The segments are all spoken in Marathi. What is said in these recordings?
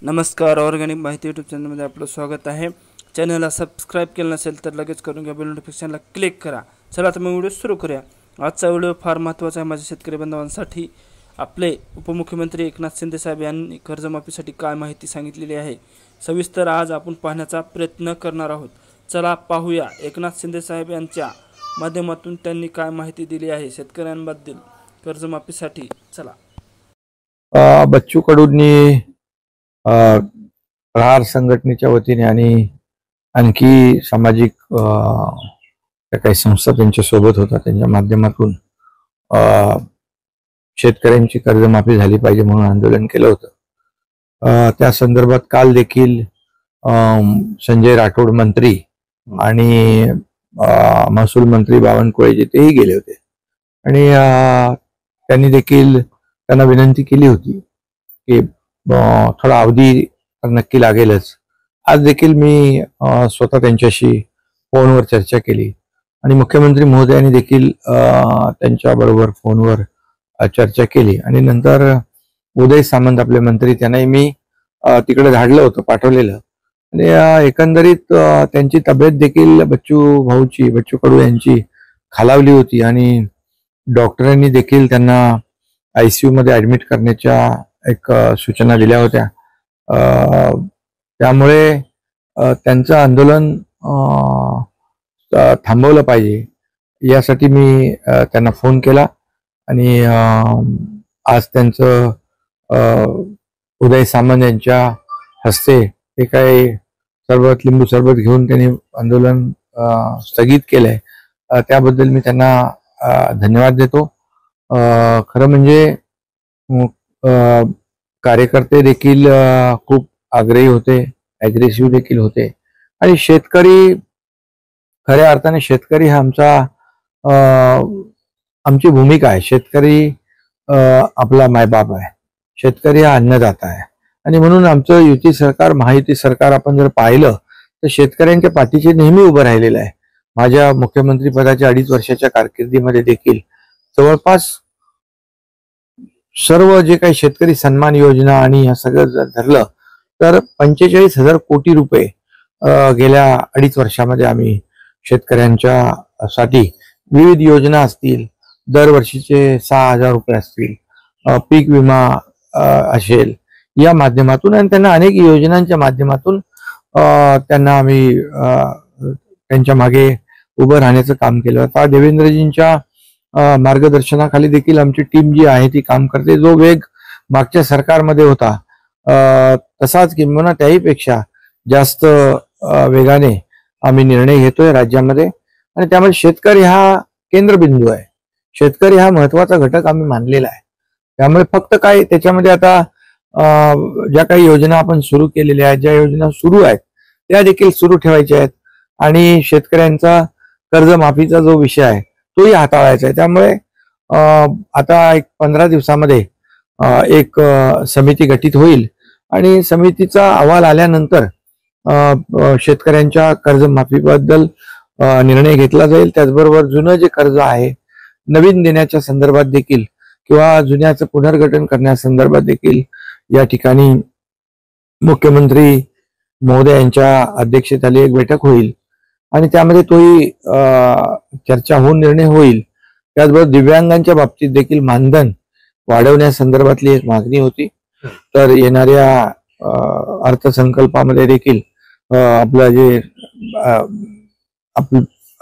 नमस्कार, ऑर्गॅनिक माहिती यूट्यूब चॅनलमध्ये आपलं स्वागत आहे। चॅनलला सबस्क्राईब केलं नसेल तर लगेच करून घ्या, बेल नोटिफिकेशनला क्लिक करा। चला तर मग व्हिडिओ सुरू करूया। आजचा व्हिडिओ फार महत्त्वाचा आहे माझ्या शेतकरी बांधवांसाठी। आपले उपमुख्यमंत्री एकनाथ शिंदे साहेब यांनी कर्जमाफीसाठी काय माहिती सांगितलेली आहे सविस्तर आज आपण पाहण्याचा प्रयत्न करणार आहोत। चला पाहूया एकनाथ शिंदे साहेब यांच्या माध्यमातून त्यांनी काय माहिती दिली आहे शेतकऱ्यांबद्दल कर्जमाफीसाठी। चला। बच्चू कडूंनी प्रहार संघटनेच्या वतीने आणि आणखी सामाजिक काही संस्था त्यांच्या सोबत होता, त्यांच्या माध्यमातून शेतकऱ्यांची कर्जमाफी झाली पाहिजे म्हणून आंदोलन केलं होतं। त्या संदर्भात काल देखील संजय राठोड मंत्री आणि महसूल मंत्री बावनकुळे तेही गेले होते आणि त्यांनी देखील त्यांना विनंती केली होती की थोडा अवधी नक्की लागेलच। आज देखील मी स्वतः त्यांच्याशी फोनवर चर्चा केली आणि मुख्यमंत्री महोदयांनी देखील त्यांच्या बरोबर फोनवर चर्चा केली आणि नंतर उदय सामंत आपले मंत्री त्यांनाही मी तिकडे धाडलं होतं, पाठवलेलं आणि एकंदरीत त्यांची तब्येत देखील बच्चू कडू यांची खालावली होती आणि डॉक्टरांनी देखील त्यांना ICU मध्ये ऍडमिट करण्याच्या एक सूचना दिल्या होत्या। त्यामुळे त्यांचं आंदोलन थांबवलं पाहिजे यासाठी मी त्यांना फोन केला आणि आज त्यांचं उदय सामंत यांच्या हस्ते ते काय लिंबू सरबत घेऊन त्यांनी आंदोलन स्थगित केलंय, त्याबद्दल मी त्यांना धन्यवाद देतो। खरं म्हणजे कार्यकर्ते देखील खूप आग्रही होते, ऍग्रेसिव्ह देखील होते आणि शेतकरी खऱ्या अर्थाने शेतकरी हा आमची भूमिका आहे। शेतकरी आपला मायबाप आहे, शेतकरी हा अन्नदाता आहे आणि म्हणून आमचं युती सरकार, महायुती सरकार आपण जर पाहिलं तर शेतकऱ्यांच्या पाठीशी नेहमी उभं राहिलेलं आहे। माझ्या मुख्यमंत्री पदाच्या 2.5 वर्षाच्या कारकिर्दीमध्ये देखील जवळपास सर्व जे काही शेतकरी सन्मान योजना आणि हे सगळं जर धरलं तर 45,000 कोटी रुपये गेल्या 2.5 वर्षामध्ये आम्ही शेतकऱ्यांच्या साठी विविध योजना असतील, दरवर्षीचे 6,000 रुपये असतील, पीक विमा असेल, या माध्यमातून आणि त्यांना अनेक योजनांच्या माध्यमातून त्यांना आम्ही त्यांच्या मागे उभं राहण्याचं काम केलं। आता देवेंद्रजींच्या मार्गदर्शनाखाली देखील आमची टीम जी आहे ती काम करते। जो वेग मागच्या सरकारमध्ये होता तसाच किंबहुना त्याही पेक्षा जास्त वेगाने आम्ही निर्णय घेतोय राज्यामध्ये आणि त्यामुळे शेतकरी हा केंद्रबिंदू आहे, शेतकरी हा महत्वाचा घटक आम्ही मानलेला आहे। त्यामुळे फक्त काय त्याच्यामध्ये आता ज्या काही योजना आपण सुरू केलेल्या आहेत, ज्या योजना सुरू आहेत त्या देखील सुरू ठेवायच्या आहेत आणि शेतकऱ्यांचा कर्जमाफीचा जो विषय आहे तोही हाताळायचा आहे। त्यामुळे आता एक 15 दिवसामध्ये एक समिती गठीत होईल आणि समितीचा अहवाल आल्यानंतर शेतकऱ्यांच्या कर्जमाफीबद्दल निर्णय घेतला जाईल। त्याचबरोबर जुनं जे कर्ज आहे नवीन देण्याच्या संदर्भात देखील किंवा जुन्याचं पुनर्गठन करण्यासंदर्भात देखील या ठिकाणी मुख्यमंत्री महोदय यांच्या अध्यक्षतेखाली एक बैठक होईल आणि त्यामध्ये तोही चर्चा होऊन निर्णय होईल। त्याचबरोबर दिव्यांगांच्या बाबतीत देखील मानधन वाढवण्यासंदर्भातली एक मागणी होती, तर येणाऱ्या अर्थसंकल्पामध्ये देखील आपलं जे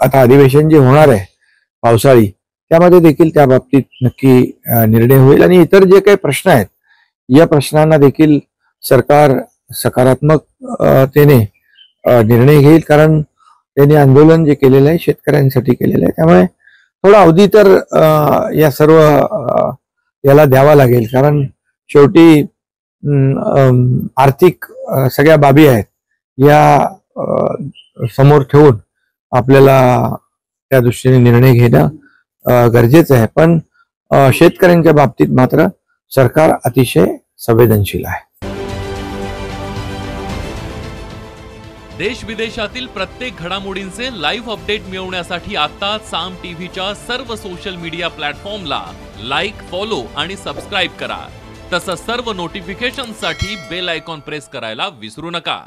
आता अधिवेशन जे होणार आहे पावसाळी, त्यामध्ये देखील त्या बाबतीत नक्की निर्णय होईल आणि इतर जे काही प्रश्न आहेत या प्रश्नांना देखील सरकार सकारात्मकतेने निर्णय घेईल, कारण त्यांनी आंदोलन जे केलेलं आहे शेतकऱ्यांसाठी केलेलं आहे। त्यामुळे थोडा अवधी तर या सर्व याला द्यावा लागेल, कारण शेवटी आर्थिक सगळ्या बाबी आहेत या समोर ठेवून आपल्याला त्या दृष्टीने निर्णय घेणं गरजेचं आहे। पण शेतकऱ्यांच्या बाबतीत मात्र सरकार अतिशय संवेदनशील आहे। देश विदेशातील प्रत्येक घडामोडींचे लाईव्ह अपडेट मिळवण्यासाठी आता साम टीव्हीच्या सर्व सोशल मीडिया प्लॅटफॉर्मला लाईक, फॉलो आणि सबस्क्राईब करा। तसंच सर्व नोटिफिकेशनसाठी बेल आयकॉन प्रेस करायला विसरू नका.